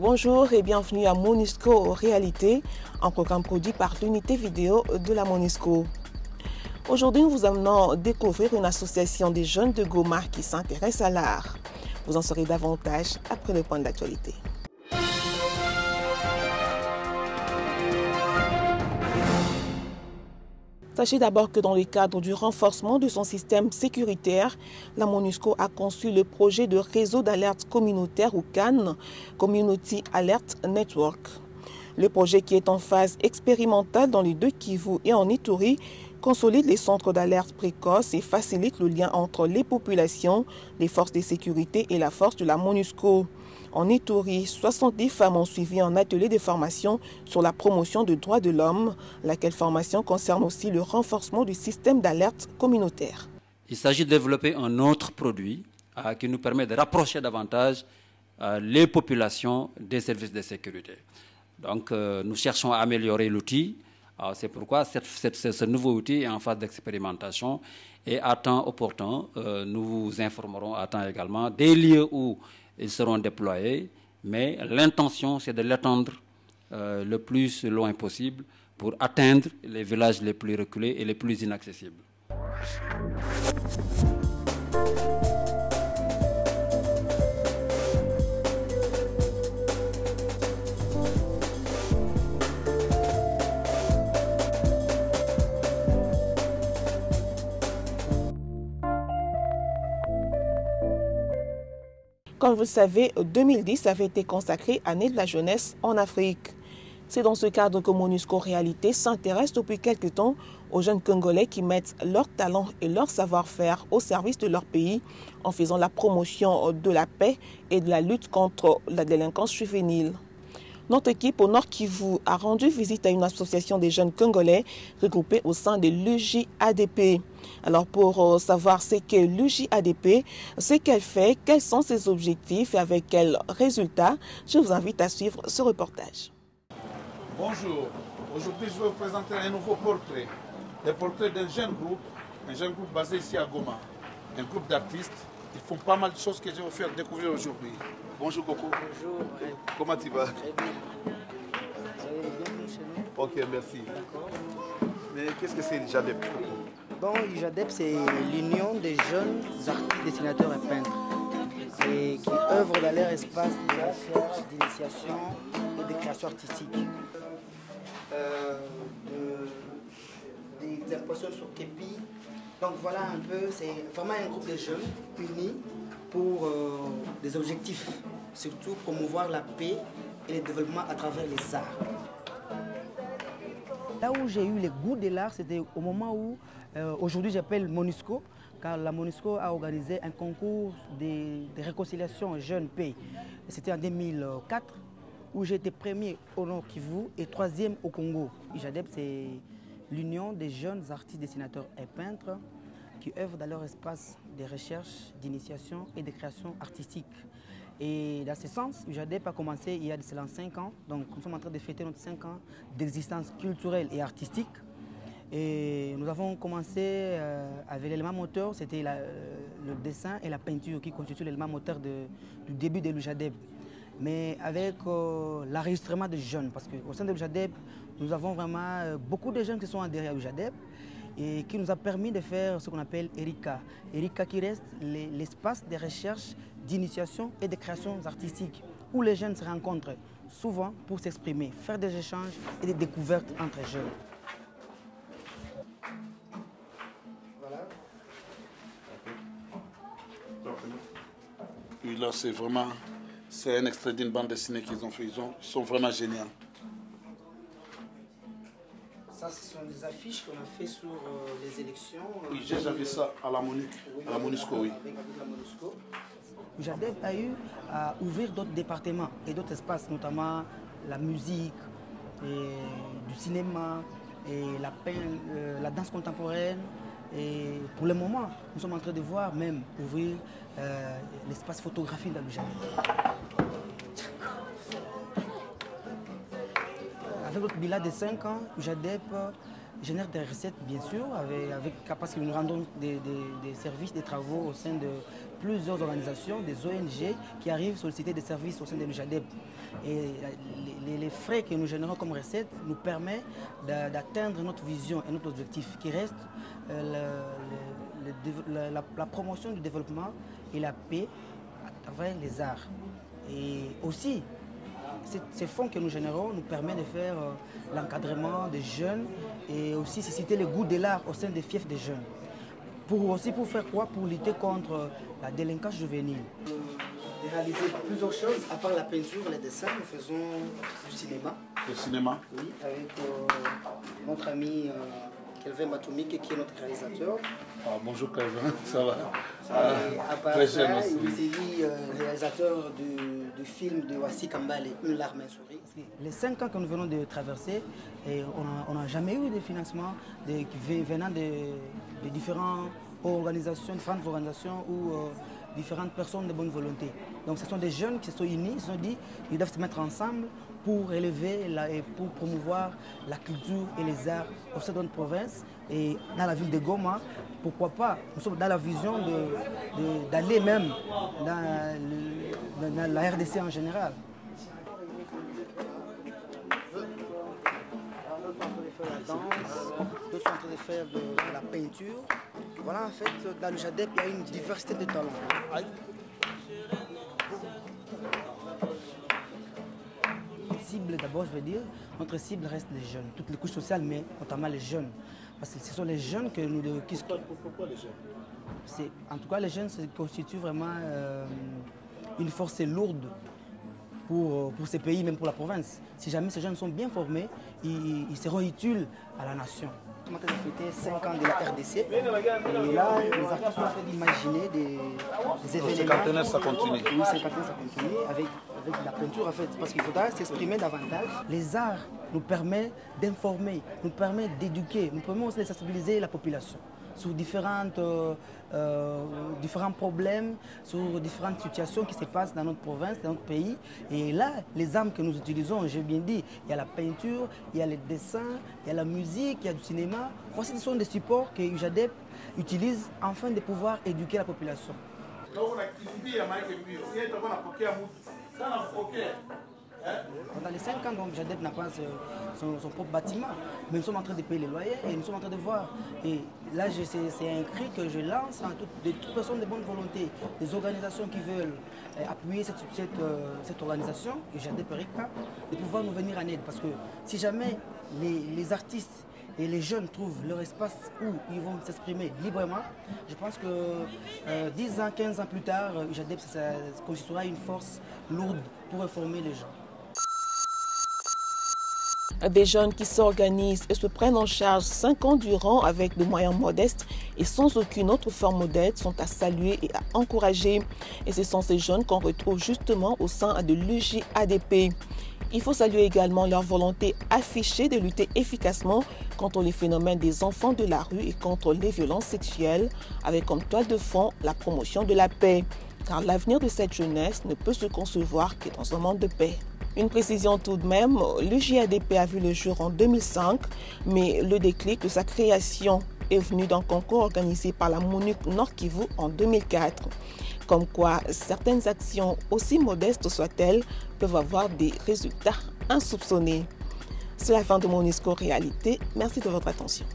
Bonjour et bienvenue à MONUSCO Réalité, un programme produit par l'unité vidéo de la MONUSCO. Aujourd'hui, nous vous amenons découvrir une association des jeunes de Goma qui s'intéresse à l'art. Vous en saurez davantage après le point d'actualité. Sachez d'abord que dans le cadre du renforcement de son système sécuritaire, la MONUSCO a conçu le projet de réseau d'alerte communautaire ou CAN, Community Alert Network. Le projet, qui est en phase expérimentale dans les deux Kivu et en Ituri, consolide les centres d'alerte précoce et facilite le lien entre les populations, les forces de sécurité et la force de la MONUSCO. En Ituri, 70 femmes ont suivi un atelier de formation sur la promotion des droits de l'homme, laquelle formation concerne aussi le renforcement du système d'alerte communautaire. Il s'agit de développer un autre produit qui nous permet de rapprocher davantage les populations des services de sécurité. Donc nous cherchons à améliorer l'outil. C'est pourquoi ce nouveau outil est en phase d'expérimentation et à temps opportun, nous vous informerons à temps également des lieux où ils seront déployés, mais l'intention, c'est de l'étendre le plus loin possible pour atteindre les villages les plus reculés et les plus inaccessibles. Comme vous le savez, 2010 avait été consacré année de la jeunesse en Afrique. C'est dans ce cadre que MONUSCO Réalité s'intéresse depuis quelque temps aux jeunes Congolais qui mettent leur talent et leur savoir-faire au service de leur pays en faisant la promotion de la paix et de la lutte contre la délinquance juvénile. Notre équipe au Nord Kivu a rendu visite à une association des jeunes Congolais regroupés au sein de l'UJADP. Alors pour savoir ce qu'est l'UJADP, ce qu'elle fait, quels sont ses objectifs et avec quels résultats, je vous invite à suivre ce reportage. Bonjour, aujourd'hui je vais vous présenter un nouveau portrait. Le portrait d'un jeune groupe basé ici à Goma. Un groupe d'artistes. Ils font pas mal de choses que je vais vous faire découvrir aujourd'hui. Bonjour Coco. Bonjour. Comment tu vas? Très bien. Vous allez bien chez nous? Ok, merci. D'accord. Mais qu'est-ce que c'est l'UJADEP? Bon, l'UJADEP, c'est l'Union des jeunes artistes, dessinateurs et peintres et qui œuvrent dans leur espace de recherche, d'initiation et de création artistique. Des impressions sur képi. Donc voilà un peu, c'est vraiment un groupe de jeunes unis pour des objectifs, surtout promouvoir la paix et le développement à travers les arts. Là où j'ai eu le goût de l'art, c'était au moment où, aujourd'hui j'appelle MONUSCO, car la MONUSCO a organisé un concours de réconciliation jeunes paix. C'était en 2004, où j'ai été premier au Nord Kivu et troisième au Congo. UJADEP, c'est l'Union des jeunes artistes, dessinateurs et peintres qui œuvrent dans leur espace de recherche, d'initiation et de création artistique. Et dans ce sens, UJADEP a commencé il y a de cela 5 ans. Donc nous sommes en train de fêter notre 5 ans d'existence culturelle et artistique. Et nous avons commencé avec l'élément moteur, c'était le dessin et la peinture qui constituent l'élément moteur du début de l'UJADEP. Mais avec l'enregistrement des jeunes, parce qu'au sein de l'UJADEP, nous avons vraiment beaucoup de jeunes qui sont adhérés à l'UJADEP et qui nous a permis de faire ce qu'on appelle ERICA. ERICA qui reste l'espace de recherche, d'initiation et de créations artistiques, où les jeunes se rencontrent souvent pour s'exprimer, faire des échanges et des découvertes entre jeunes. Voilà. Oui, là c'est un extrait d'une bande dessinée qu'ils ont fait. Ils sont vraiment géniaux. Ça, ce sont des affiches qu'on a fait sur les élections. Oui, j'ai déjà vu ça à la MONUSCO, oui. Avec la MONUSCO. UJADEP a eu à ouvrir d'autres départements et d'autres espaces, notamment la musique, du cinéma, et la danse contemporaine. Et pour le moment, nous sommes en train de voir même ouvrir l'espace photographique dans l'UJADEP. Avec notre bilan de 5 ans, UJADEP génère des recettes, bien sûr, parce que nous rendons des services, des travaux au sein de plusieurs organisations, des ONG qui arrivent solliciter des services au sein de l'UJADEP. Et les frais que nous générons comme recettes nous permettent d'atteindre notre vision et notre objectif qui reste la promotion du développement et la paix à travers les arts. Et aussi, ces fonds que nous générons nous permettent de faire l'encadrement des jeunes et aussi susciter le goût de l'art au sein des fiefs des jeunes. Pour faire quoi? Pour lutter contre la délinquance juvénile. De réaliser plusieurs choses, à part la peinture, les dessins, nous faisons du cinéma. Le cinéma? Oui, avec notre ami Kelvin Matoumik qui est notre réalisateur. Ah, bonjour Kelvin, ça va? À part très ça, jeune aussi. il est réalisateur du film de Wassi Kambale, Une larme, un sourire. Les 5 ans que nous venons de traverser, on n'a jamais eu de financement venant de différentes organisations ou différentes personnes de bonne volonté. Donc ce sont des jeunes qui se sont unis, ils se sont dit qu'ils doivent se mettre ensemble pour élever et pour promouvoir la culture et les arts au sein de notre province et dans la ville de Goma. Pourquoi pas? Nous sommes dans la vision d'aller même dans la RDC en général. La danse, d'autres sont en train de faire de la peinture. Voilà, en fait, dans le JADEP, il y a une diversité de talents. Cible, d'abord, je veux dire, notre cible reste les jeunes, toutes les couches sociales, mais notamment les jeunes. Parce que ce sont les jeunes que nous... Pourquoi les jeunes? En tout cas, les jeunes constituent vraiment une force lourde pour ces pays, même pour la province. Si jamais ces jeunes sont bien formés, ils seront utiles à la nation. On a fêté 5 ans de la RDC. Et là, les artistes sont en train d'imaginer des événements. Cinquantenaire, ça continue. Oui, cinquantenaire, ça continue avec la peinture, en fait, parce qu'il faudra s'exprimer davantage. Les arts nous permettent d'informer, nous permettent d'éduquer, nous permettent aussi de sensibiliser la population sur différents problèmes, sur différentes situations qui se passent dans notre province, dans notre pays. Et là, les armes que nous utilisons, j'ai bien dit, il y a la peinture, il y a les dessins, il y a la musique, il y a du cinéma. Voici, ce sont des supports que UJADEP utilise afin de pouvoir éduquer la population. Pendant les 5 ans, JADEP n'a pas son propre bâtiment, mais nous sommes en train de payer les loyers et nous sommes en train de voir. Et là, c'est un cri que je lance à toutes personnes de bonne volonté, des organisations qui veulent appuyer cette organisation, JADEP Erika, de pouvoir nous venir en aide. Parce que si jamais les artistes et les jeunes trouvent leur espace où ils vont s'exprimer librement, je pense que 10 ans, 15 ans plus tard, JADEP constituera une force lourde pour informer les gens. Des jeunes qui s'organisent et se prennent en charge 5 ans durant avec des moyens modestes et sans aucune autre forme d'aide sont à saluer et à encourager. Et ce sont ces jeunes qu'on retrouve justement au sein de l'UJADP. Il faut saluer également leur volonté affichée de lutter efficacement contre les phénomènes des enfants de la rue et contre les violences sexuelles, avec comme toile de fond la promotion de la paix. Car l'avenir de cette jeunesse ne peut se concevoir que dans un monde de paix. Une précision tout de même, l'UJADP a vu le jour en 2005, mais le déclic de sa création est venu d'un concours organisé par la MONUC Nord Kivu en 2004. Comme quoi, certaines actions, aussi modestes soient-elles, peuvent avoir des résultats insoupçonnés. C'est la fin de MONUSCO Réalité. Merci de votre attention.